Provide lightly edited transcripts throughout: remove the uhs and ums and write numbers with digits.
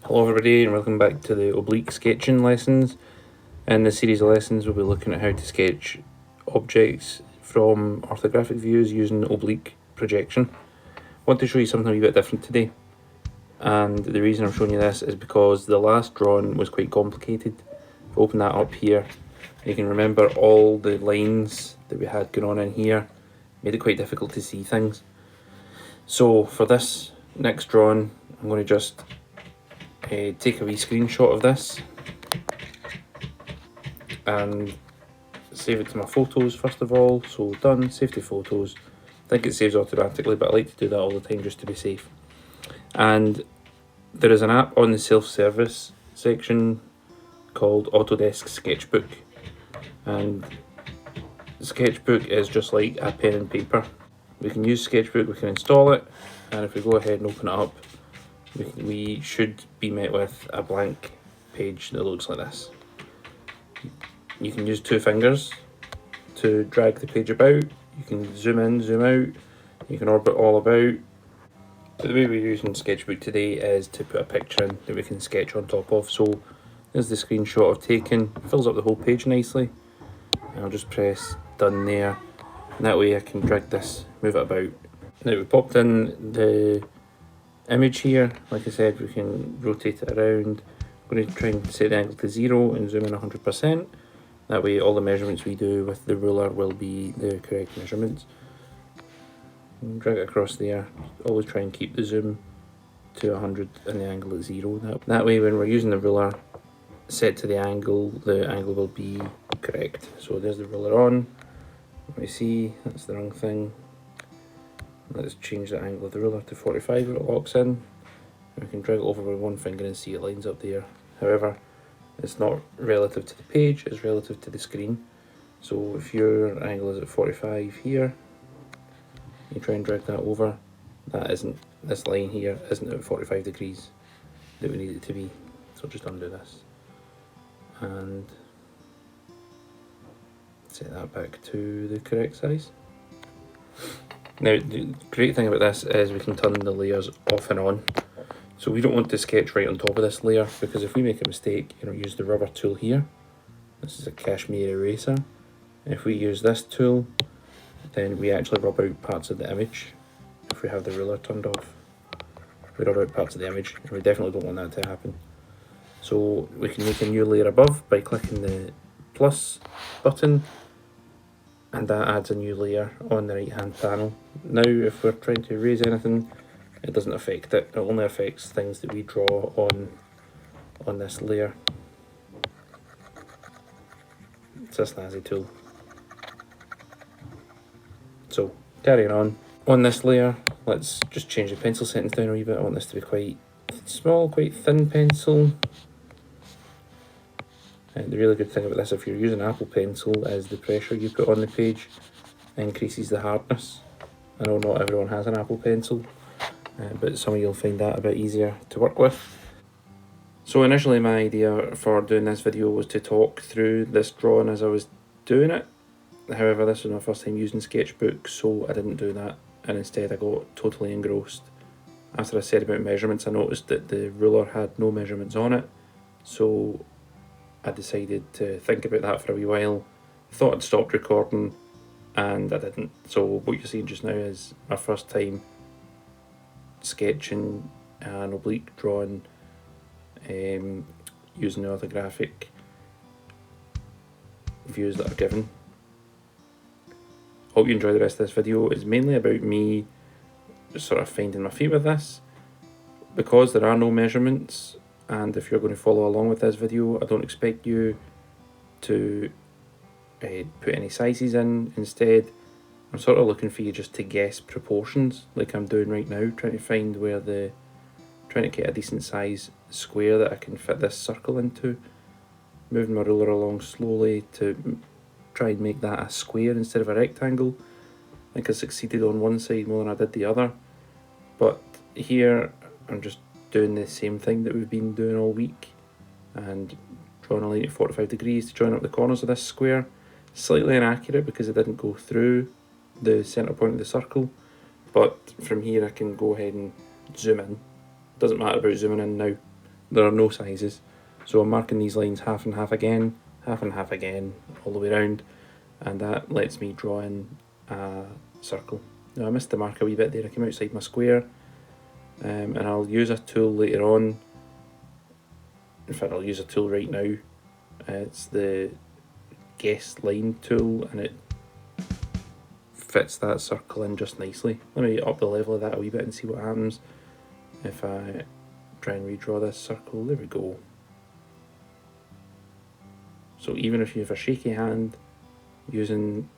Hello everybody and welcome back to the Oblique Sketching lessons. In this series of lessons we'll be looking at how to sketch objects from orthographic views using oblique projection. I want to show you something a wee bit different today, and the reason I'm showing you this is because the last drawing was quite complicated. If I open that up here, you can remember all the lines that we had going on in here made it quite difficult to see things. So for this next drawing I'm going to just take a wee screenshot of this and save it to my photos first of all. So done, save to photos. I think it saves automatically, but I like to do that all the time just to be safe. And there is an app on the self-service section called Autodesk Sketchbook, and Sketchbook is just like a pen and paper. We can use Sketchbook, we can install it, and if we go ahead and open it up, we should be met with a blank page that looks like this. You can use two fingers to drag the page about, you can zoom in, zoom out, you can orbit all about. But the way we're using Sketchbook today is to put a picture in that we can sketch on top of. So there's the screenshot I've taken, it fills up the whole page nicely, and I'll just press done there, and that way I can drag this, move it about. Now we popped in the image here. Like I said, we can rotate it around. I'm going to try and set the angle to 0 and zoom in 100%. That way all the measurements we do with the ruler will be the correct measurements. And drag it across there. Always try and keep the zoom to 100 and the angle at 0. That way when we're using the ruler set to the angle will be correct. So there's the ruler on. Let me see, that's the wrong thing. Let's change the angle of the ruler to 45 where it locks in. And we can drag it over with one finger and see it lines up there. However, it's not relative to the page, it's relative to the screen. So if your angle is at 45 here, you try and drag that over, this line here isn't at 45 degrees that we need it to be. So just undo this and set that back to the correct size. Now the great thing about this is we can turn the layers off and on. So we don't want to sketch right on top of this layer, because if we make a mistake, use the rubber tool here. This is a cashmere eraser. If we use this tool, then we actually rub out parts of the image. If we have the ruler turned off, we rub out parts of the image, and we definitely don't want that to happen. So we can make a new layer above by clicking the plus button, and that adds a new layer on the right hand panel. Now if we're trying to erase anything, it doesn't affect it, it only affects things that we draw on this layer. It's a snazzy tool. So carrying on this layer, let's just change the pencil settings down a wee bit. I want this to be quite small, quite thin pencil. And the really good thing about this, if you're using Apple Pencil, is the pressure you put on the page increases the hardness. I know not everyone has an Apple Pencil, but some of you'll find that a bit easier to work with. So initially my idea for doing this video was to talk through this drawing as I was doing it. However, this was my first time using Sketchbook, so I didn't do that, and instead I got totally engrossed. After I said about measurements, I noticed that the ruler had no measurements on it, so I decided to think about that for a wee while. Thought I'd stopped recording, and I didn't. So what you're seeing just now is my first time sketching an oblique drawing using the orthographic views that are given. Hope you enjoy the rest of this video. It's mainly about me sort of finding my feet with this, because there are no measurements, and if you're going to follow along with this video, I don't expect you to put any sizes in. Instead, I'm sort of looking for you just to guess proportions, like I'm doing right now, trying to get a decent size square that I can fit this circle into. Moving my ruler along slowly to try and make that a square instead of a rectangle. I think I succeeded on one side more than I did the other, but here I'm just doing the same thing that we've been doing all week and drawing a line at 45 degrees to join up the corners of this square. Slightly inaccurate because it didn't go through the centre point of the circle, but from here I can go ahead and zoom in. Doesn't matter about zooming in now, there are no sizes. So I'm marking these lines half and half again, all the way around, and that lets me draw in a circle. Now I missed the mark a wee bit there, I came outside my square, and I'll use a tool later on. In fact, I'll use a tool right now. It's the guess line tool, and it fits that circle in just nicely. Let me up the level of that a wee bit and see what happens if I try and redraw this circle. There we go. So even if you have a shaky hand, using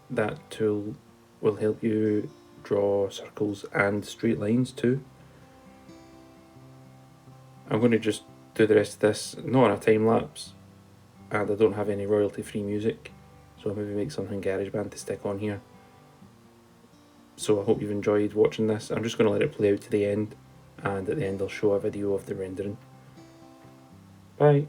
that tool will help you draw circles and straight lines too. I'm going to just do the rest of this, not on a time lapse, and I don't have any royalty free music, so I'll maybe make something GarageBand to stick on here. So I hope you've enjoyed watching this. I'm just going to let it play out to the end, and at the end I'll show a video of the rendering. Bye.